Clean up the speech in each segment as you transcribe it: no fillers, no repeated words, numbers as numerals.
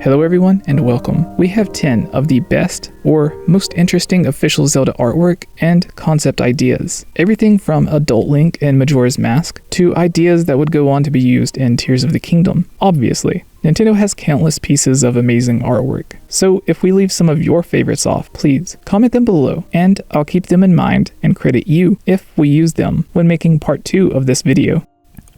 Hello everyone and welcome. We have 10 of the best or most interesting official Zelda artwork and concept ideas. Everything from adult Link in Majora's Mask to ideas that would go on to be used in Tears of the Kingdom. Obviously, Nintendo has countless pieces of amazing artwork. So if we leave some of your favorites off, please comment them below and I'll keep them in mind and credit you if we use them when making part 2 of this video.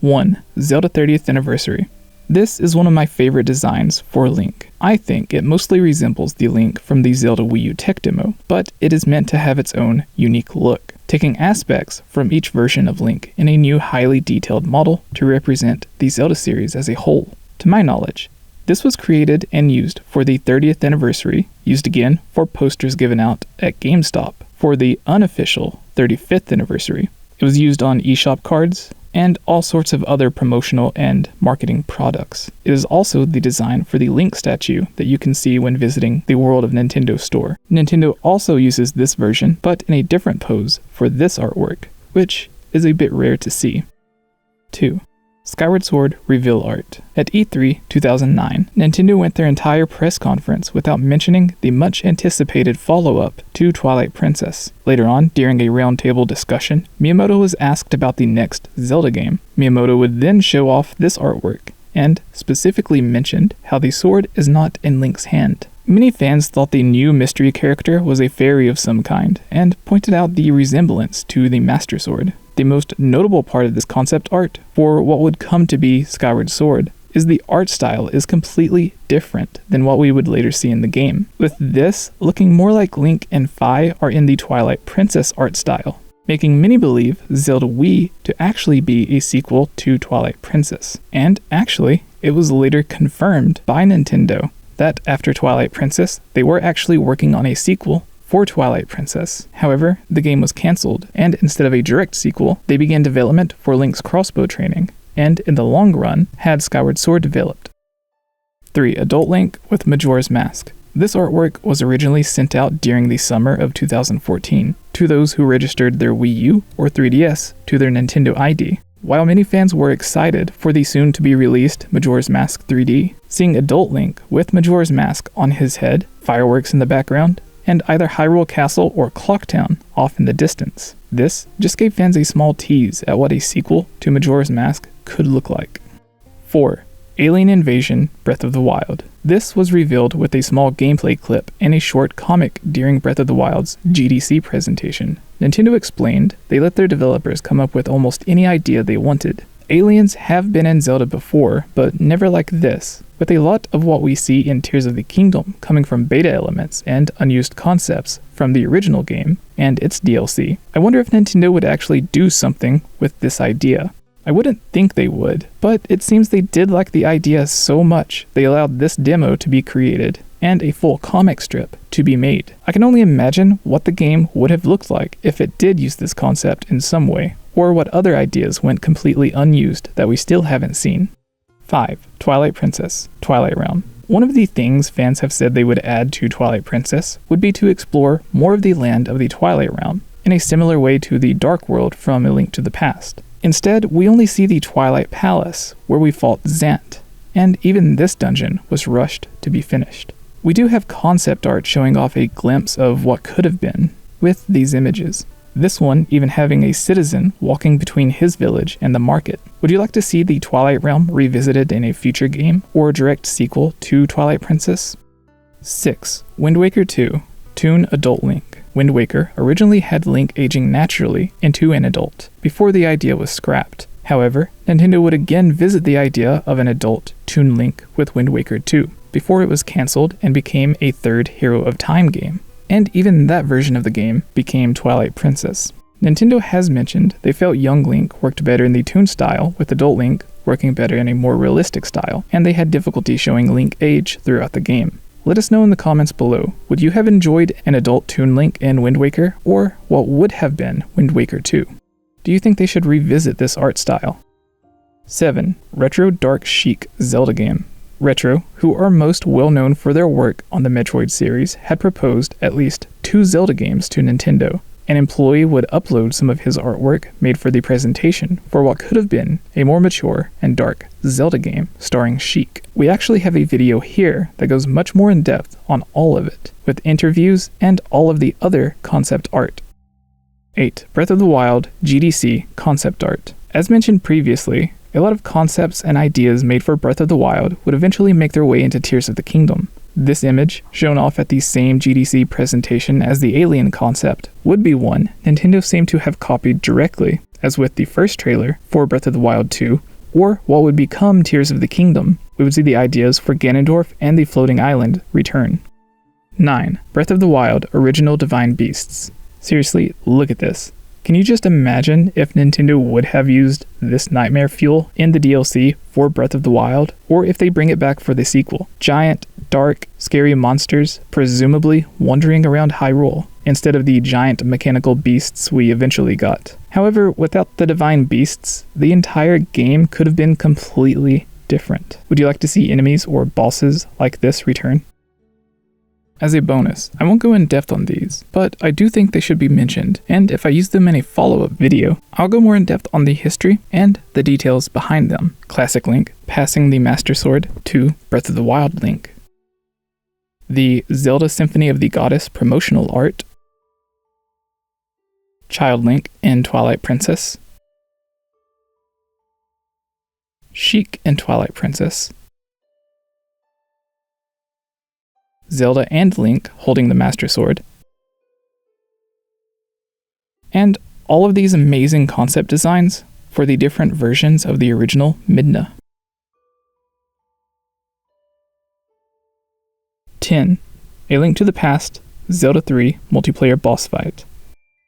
1. Zelda 30th Anniversary. This is one of my favorite designs for Link. I think it mostly resembles the Link from the Zelda Wii U tech demo, but it is meant to have its own unique look, taking aspects from each version of Link in a new highly detailed model to represent the Zelda series as a whole. To my knowledge, this was created and used for the 30th anniversary, used again for posters given out at GameStop for the unofficial 35th anniversary. It was used on eShop cards, and all sorts of other promotional and marketing products. It is also the design for the Link statue that you can see when visiting the World of Nintendo store. Nintendo also uses this version, but in a different pose for this artwork, which is a bit rare to see. 2. Skyward Sword reveal art. At E3 2009, Nintendo went their entire press conference without mentioning the much anticipated follow-up to Twilight Princess. Later on, during a roundtable discussion, Miyamoto was asked about the next Zelda game. Miyamoto would then show off this artwork, and specifically mentioned how the sword is not in Link's hand. Many fans thought the new mystery character was a fairy of some kind, and pointed out the resemblance to the Master Sword. The most notable part of this concept art for what would come to be Skyward Sword is the art style is completely different than what we would later see in the game, with this looking more like Link and Fi are in the Twilight Princess art style, making many believe Zelda Wii to actually be a sequel to Twilight Princess. And actually, it was later confirmed by Nintendo that after Twilight Princess, they were actually working on a sequel for Twilight Princess. However, the game was cancelled, and instead of a direct sequel, they began development for Link's crossbow training, and in the long run, had Skyward Sword developed. 3. Adult Link with Majora's Mask. This artwork was originally sent out during the summer of 2014 to those who registered their Wii U or 3DS to their Nintendo ID. While many fans were excited for the soon-to-be-released Majora's Mask 3D, seeing Adult Link with Majora's Mask on his head, fireworks in the background, and either Hyrule Castle or Clocktown off in the distance. This just gave fans a small tease at what a sequel to Majora's Mask could look like. 4. Alien Invasion Breath of the Wild. This was revealed with a small gameplay clip and a short comic during Breath of the Wild's GDC presentation. Nintendo explained they let their developers come up with almost any idea they wanted. Aliens have been in Zelda before, but never like this, with a lot of what we see in Tears of the Kingdom coming from beta elements and unused concepts from the original game and its DLC. I wonder if Nintendo would actually do something with this idea. I wouldn't think they would, but it seems they did like the idea so much they allowed this demo to be created and a full comic strip to be made. I can only imagine what the game would have looked like if it did use this concept in some way, or what other ideas went completely unused that we still haven't seen. 5. Twilight Princess, Twilight Realm. One of the things fans have said they would add to Twilight Princess would be to explore more of the land of the Twilight Realm, in a similar way to the Dark World from A Link to the Past. Instead, we only see the Twilight Palace, where we fought Zant, and even this dungeon was rushed to be finished. We do have concept art showing off a glimpse of what could have been with these images. This one even having a citizen walking between his village and the market. Would you like to see the Twilight Realm revisited in a future game or a direct sequel to Twilight Princess? 6. Wind Waker 2 Toon Adult Link. Wind Waker originally had Link aging naturally into an adult before the idea was scrapped. However, Nintendo would again visit the idea of an adult Toon Link with Wind Waker 2 before it was cancelled and became a third Hero of Time game. And even that version of the game became Twilight Princess. Nintendo has mentioned they felt young Link worked better in the Toon style, with adult Link working better in a more realistic style, and they had difficulty showing Link age throughout the game. Let us know in the comments below, would you have enjoyed an adult Toon Link in Wind Waker, or what would have been Wind Waker 2? Do you think they should revisit this art style? 7. Retro Dark Chic Zelda game. Retro, who are most well known for their work on the Metroid series, had proposed at least 2 Zelda games to Nintendo. an employee would upload some of his artwork made for the presentation for what could have been a more mature and dark Zelda game starring Sheik. We actually have a video here that goes much more in depth on all of it, with interviews and all of the other concept art. 8. Breath of the Wild GDC concept art. As mentioned previously, a lot of concepts and ideas made for Breath of the Wild would eventually make their way into Tears of the Kingdom. This image, shown off at the same GDC presentation as the alien concept, would be one Nintendo seemed to have copied directly, as with the first trailer for Breath of the Wild 2, or what would become Tears of the Kingdom. We would see the ideas for Ganondorf and the floating island return. 9. Breath of the Wild Original Divine Beasts. Seriously, look at this. Can you just imagine if Nintendo would have used this nightmare fuel in the DLC for Breath of the Wild, or if they bring it back for the sequel? Giant, dark, scary monsters, presumably wandering around Hyrule, instead of the giant mechanical beasts we eventually got. However, without the divine beasts, the entire game could have been completely different. Would you like to see enemies or bosses like this return? As a bonus, I won't go in depth on these, but I do think they should be mentioned, and if I use them in a follow-up video, I'll go more in depth on the history and the details behind them. Classic Link passing the Master Sword to Breath of the Wild Link. The Zelda Symphony of the Goddess promotional art. Child Link in Twilight Princess. Sheik in Twilight Princess. Zelda and Link holding the Master Sword. And all of these amazing concept designs for the different versions of the original Midna. 10. A Link to the Past Zelda 3 Multiplayer Boss Fight.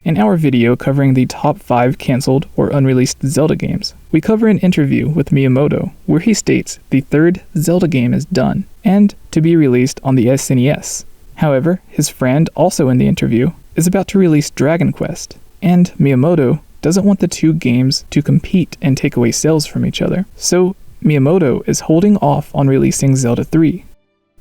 In our video covering the top 5 cancelled or unreleased Zelda games, we cover an interview with Miyamoto where he states the third Zelda game is done and to be released on the SNES. However, his friend also in the interview is about to release Dragon Quest, and Miyamoto doesn't want the two games to compete and take away sales from each other, so Miyamoto is holding off on releasing Zelda 3.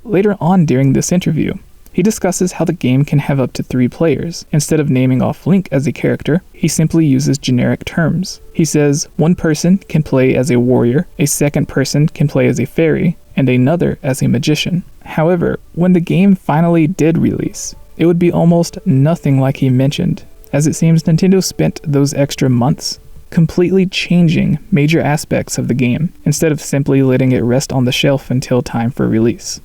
Later on during this interview, he discusses how the game can have up to 3 players. Instead of naming off Link as a character, he simply uses generic terms. He says one person can play as a warrior, a second person can play as a fairy, and another as a magician. However, when the game finally did release, it would be almost nothing like he mentioned, as it seems Nintendo spent those extra months completely changing major aspects of the game, instead of simply letting it rest on the shelf until time for release.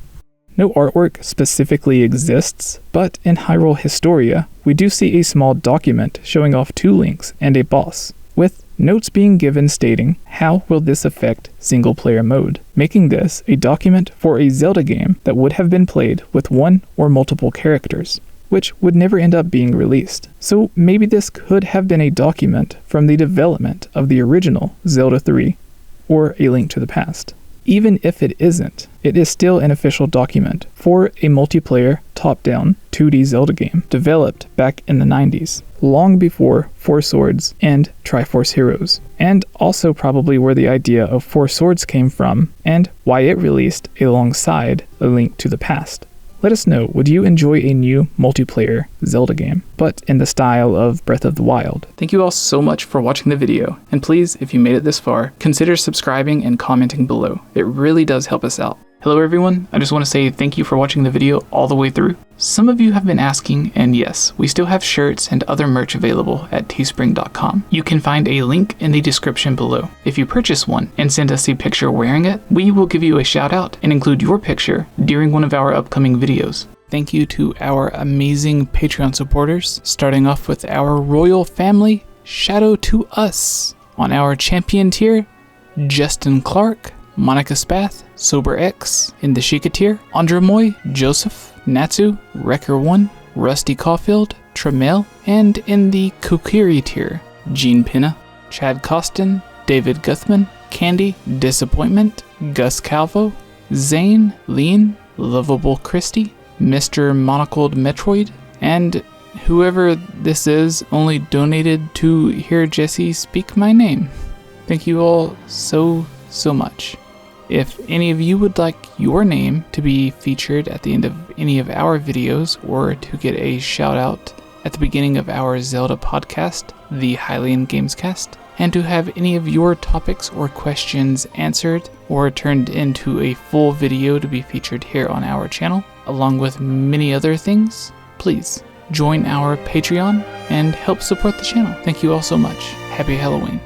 No artwork specifically exists, but in Hyrule Historia, we do see a small document showing off 2 links and a boss, with notes being given stating how will this affect single-player mode, making this a document for a Zelda game that would have been played with one or multiple characters, which would never end up being released. So maybe this could have been a document from the development of the original Zelda 3, or A Link to the Past. Even if it isn't, it is still an official document for a multiplayer, top-down, 2D Zelda game developed back in the 90s, long before Four Swords and Triforce Heroes, and also probably where the idea of Four Swords came from, and why it released alongside A Link to the Past. Let us know, would you enjoy a new multiplayer Zelda game, but in the style of Breath of the Wild? Thank you all so much for watching the video, and please, if you made it this far, consider subscribing and commenting below. It really does help us out. Hello everyone, I just want to say thank you for watching the video all the way through. Some of you have been asking, and yes, we still have shirts and other merch available at teespring.com. You can find a link in the description below. If you purchase one and send us a picture wearing it, we will give you a shout out and include your picture during one of our upcoming videos. Thank you to our amazing Patreon supporters, starting off with our royal family, Shadow to Us. On our champion tier, Justin Clark, Monica Spath, SobeRx. In the SHIEKAH tier, Andremoi, Joseph, Natsu, RekkrOne, Rusty Caufield, Tramelle. And in the Kokiri tier, Gene Pinna, Chad Costin, David Guthman, Candy, Disappointment, Gus Calvo, Zane, Lean, Lovable Christie, Mr. Monocled Metroid, and whoever this is only donated to hear Jesse speak my name. Thank you all so much. If any of you would like your name to be featured at the end of any of our videos or to get a shout out at the beginning of our Zelda podcast, the Hylian Gamescast, and to have any of your topics or questions answered or turned into a full video to be featured here on our channel, along with many other things, please join our Patreon and help support the channel. Thank you all so much. Happy Halloween.